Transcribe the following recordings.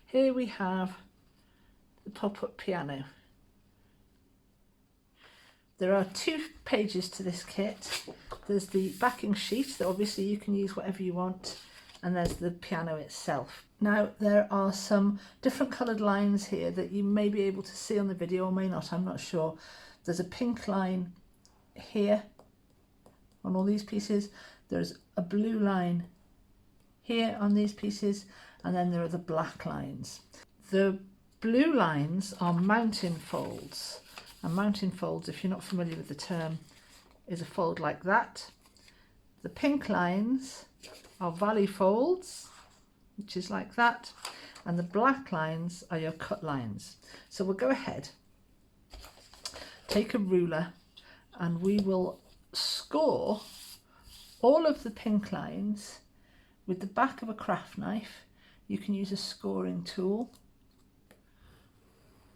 Here we have the pop-up piano. There are 2 pages to this kit. There's the backing sheet that obviously you can use whatever you want, and there's the piano itself. Now there are some different coloured lines here that you may be able to see on the video or may not, I'm not sure. There's a pink line here on all these pieces, there's a blue line here on these pieces, and then there are the black lines. The blue lines are mountain folds, and mountain folds, if you're not familiar with the term, is a fold like that. The pink lines are valley folds, which is like that, and the black lines are your cut lines. So we'll go ahead, take a ruler, and we will score all of the pink lines with the back of a craft knife. You can use a scoring tool.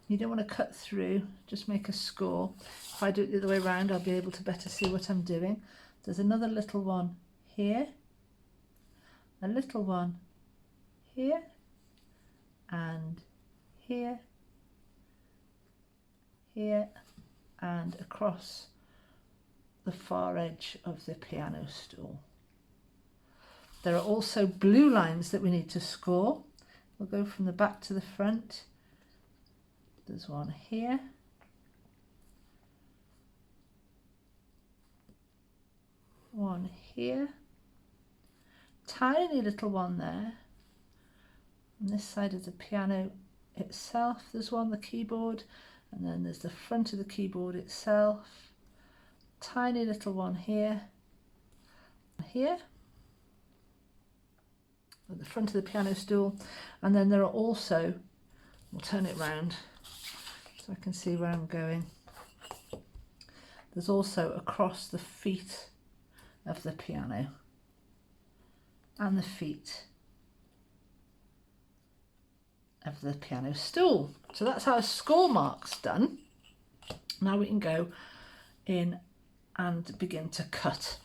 You don't want to cut through, just make a score. If I do it the other way around, I'll be able to better see what I'm doing. There's another little one here, a little one here, and here, here, and across the far edge of the piano stool. There are also blue lines that we need to score. We'll go from the back to the front. There's one here, one here, tiny little one there. On this side of the piano itself there's one, the keyboard, and then there's the front of the keyboard itself. Tiny little one here, here, at the front of the piano stool, and then there are also, we'll turn it round so I can see where I'm going, there's also across the feet of the piano and the feet of the piano stool. So that's our score marks done. Now we can go in and begin to cut.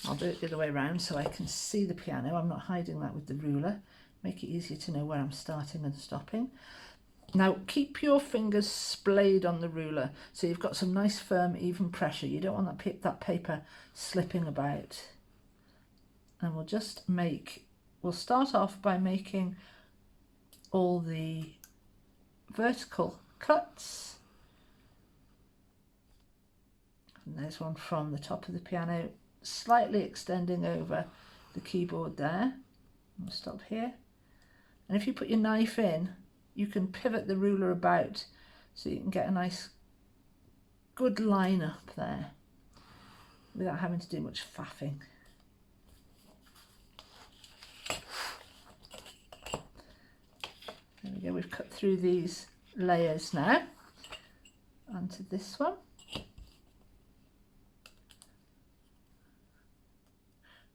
I'll do it the other way around so I can see the piano. I'm not hiding that with the ruler. Make it easier to know where I'm starting and stopping. Now keep your fingers splayed on the ruler so you've got some nice firm even pressure. You don't want that paper slipping about. And we'll start off by making all the vertical cuts. And there's one from the top of the piano, slightly extending over the keyboard there. We'll stop here. And if you put your knife in, you can pivot the ruler about so you can get a nice good line up there without having to do much faffing. There we go, we've cut through these layers now onto this one. I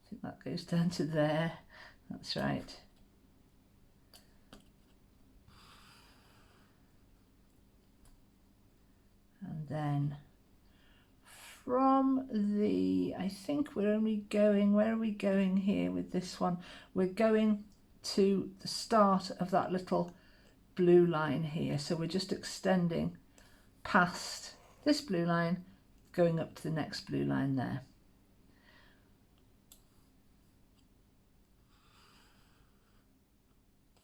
think that goes down to there, that's right. And then from the, I think we're only going, where are we going here with this one? We're going to the start of that little blue line here. So we're just extending past this blue line, going up to the next blue line there.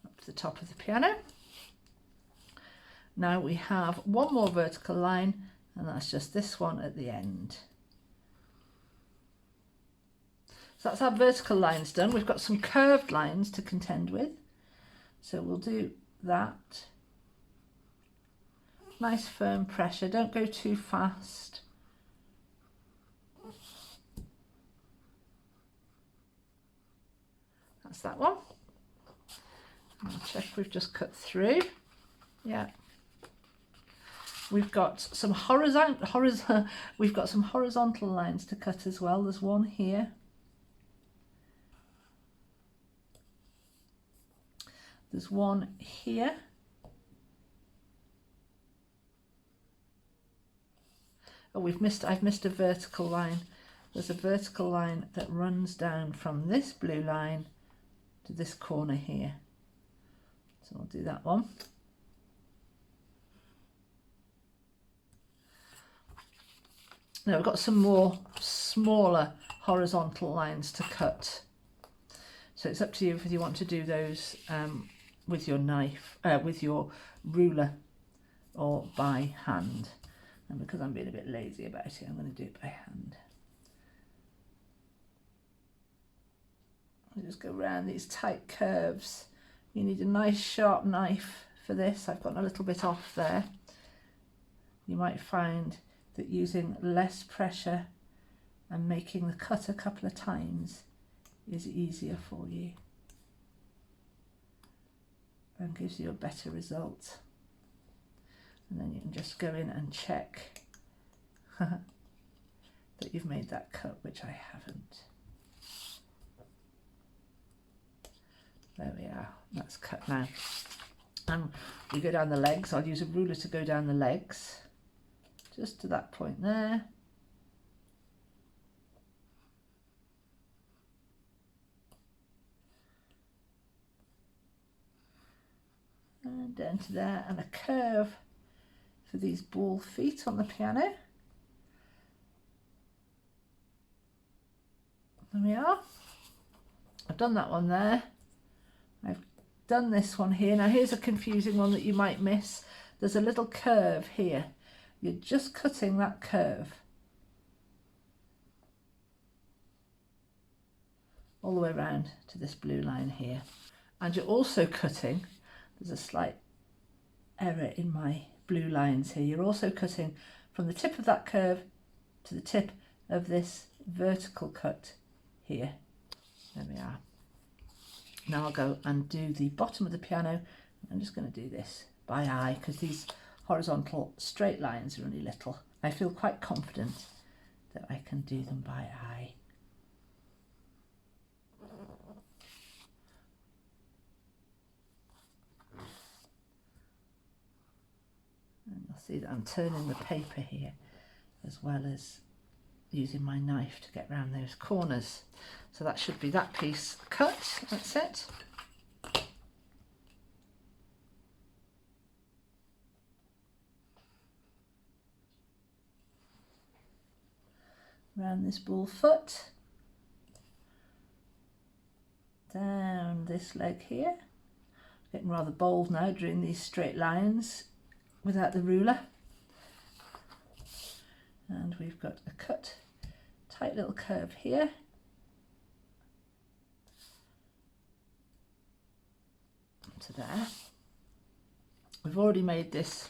Up to the top of the piano. Now we have one more vertical line, and that's just this one at the end. So that's our vertical lines done. We've got some curved lines to contend with. So we'll do that. Nice firm pressure, don't go too fast. That's that one. I'll check we've just cut through. Yeah. We've got some we've got some horizontal lines to cut as well. There's one here. There's one here. Oh, I've missed a vertical line. There's a vertical line that runs down from this blue line to this corner here. So I'll do that one. Now we've got some more smaller horizontal lines to cut. So it's up to you if you want to do those with your knife, with your ruler, or by hand. And because I'm being a bit lazy about it, I'm going to do it by hand. I'll just go around these tight curves. You need a nice sharp knife for this. I've gotten a little bit off there. You might find that using less pressure and making the cut a couple of times is easier for you and gives you a better result. And then you can just go in and check that you've made that cut, which I haven't. There we are, that's cut now. And we go down the legs. I'll use a ruler to go down the legs, just to that point there. And down to there, and a curve for these ball feet on the piano. There we are. I've done that one there. I've done this one here. Now here's a confusing one that you might miss. There's a little curve here. You're just cutting that curve all the way around to this blue line here. And you're also cutting, there's a slight error in my blue lines here, you're also cutting from the tip of that curve to the tip of this vertical cut here. There we are. Now I'll go and do the bottom of the piano. I'm just going to do this by eye because these horizontal straight lines are really little. I feel quite confident that I can do them by eye. And you'll see that I'm turning the paper here as well as using my knife to get around those corners. So that should be that piece cut. That's it. Around this ball foot, down this leg here. Getting rather bold now drawing these straight lines without the ruler. And we've got a cut, tight little curve here. To there. We've already made this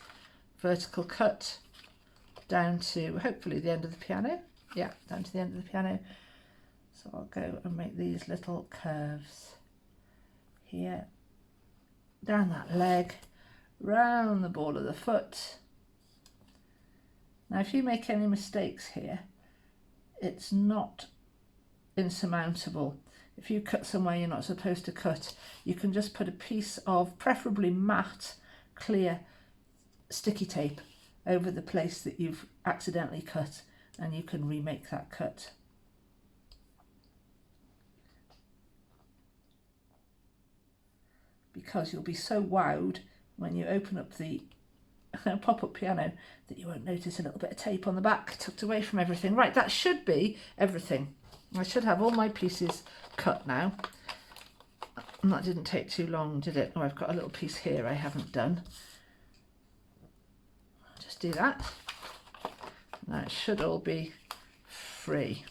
vertical cut down to hopefully the end of the piano. Yeah, down to the end of the piano. So I'll go and make these little curves here, down that leg, round the ball of the foot. Now if you make any mistakes here, it's not insurmountable. If you cut somewhere you're not supposed to cut, you can just put a piece of preferably matte, clear, sticky tape over the place that you've accidentally cut, and you can remake that cut. Because you'll be so wowed when you open up the pop-up piano that you won't notice a little bit of tape on the back tucked away from everything. Right, that should be everything. I should have all my pieces cut now. And that didn't take too long, did it? Oh, I've got a little piece here I haven't done. Just do that. Now it should all be free.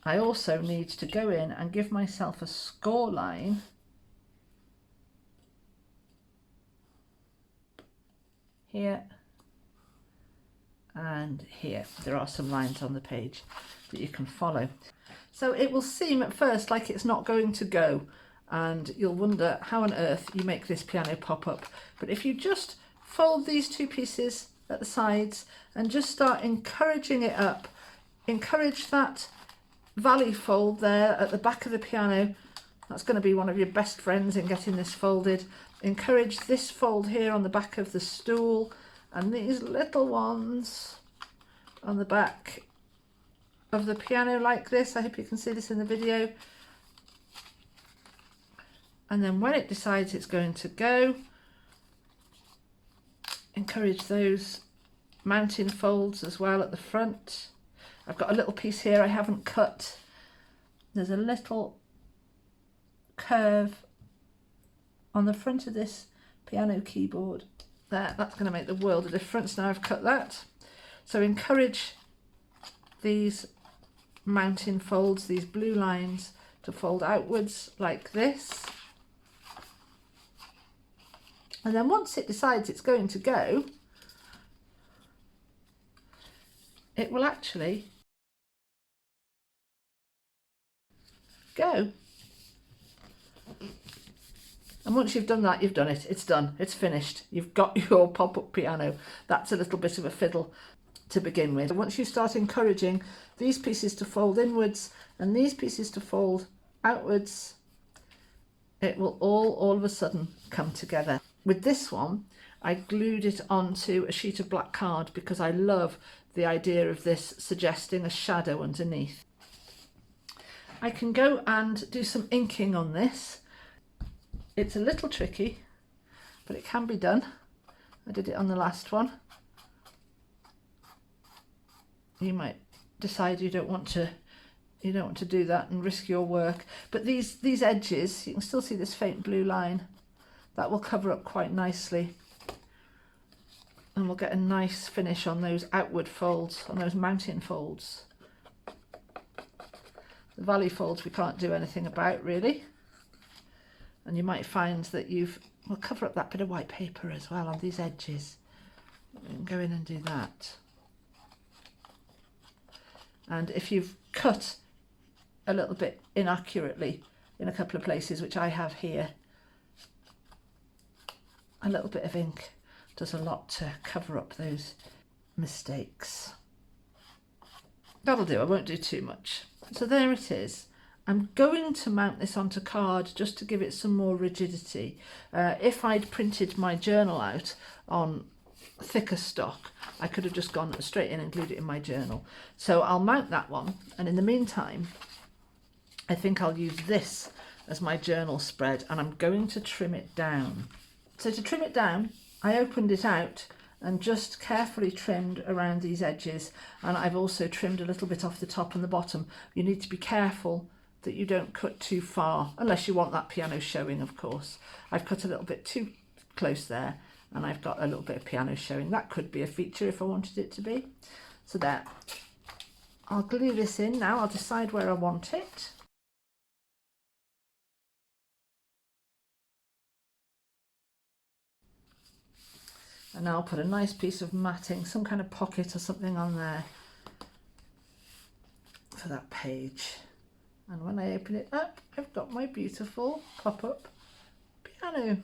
I also need to go in and give myself a score line here and here. There are some lines on the page that you can follow. So it will seem at first like it's not going to go, and you'll wonder how on earth you make this piano pop up. But if you just fold these two pieces at the sides and just start encouraging it up, encourage that valley fold there at the back of the piano. That's going to be one of your best friends in getting this folded. Encourage this fold here on the back of the stool, and these little ones on the back of the piano like this. I hope you can see this in the video. And then when it decides it's going to go, encourage those mounting folds as well at the front. I've got a little piece here I haven't cut. There's a little curve on the front of this piano keyboard there. That's going to make the world of difference now I've cut that. So encourage these mounting folds, these blue lines, to fold outwards like this. And then once it decides it's going to go, it will actually go. And once you've done that, you've done it. It's done. It's finished. You've got your pop-up piano. That's a little bit of a fiddle to begin with. Once you start encouraging these pieces to fold inwards and these pieces to fold outwards, it will all of a sudden come together. With this one, I glued it onto a sheet of black card because I love the idea of this suggesting a shadow underneath. I can go and do some inking on this. It's a little tricky, but it can be done. I did it on the last one. You might decide you don't want to do that and risk your work, but these edges, you can still see this faint blue line. That will cover up quite nicely, and we'll get a nice finish on those outward folds, on those mounting folds. The valley folds we can't do anything about really, and you might find that we'll cover up that bit of white paper as well on these edges. You can go in and do that. And if you've cut a little bit inaccurately in a couple of places, which I have here, a little bit of ink does a lot to cover up those mistakes. That'll do, I won't do too much. So there it is. I'm going to mount this onto card just to give it some more rigidity. If I'd printed my journal out on thicker stock, I could have just gone straight in and glued it in my journal. So I'll mount that one, and in the meantime, I think I'll use this as my journal spread, and I'm going to trim it down. So to trim it down, I opened it out and just carefully trimmed around these edges, and I've also trimmed a little bit off the top and the bottom. You need to be careful that you don't cut too far, unless you want that piano showing, of course. I've cut a little bit too close there, and I've got a little bit of piano showing. That could be a feature if I wanted it to be. So there. I'll glue this in now. I'll decide where I want it. And now I'll put a nice piece of matting, some kind of pocket or something on there for that page. And when I open it up, I've got my beautiful pop-up piano.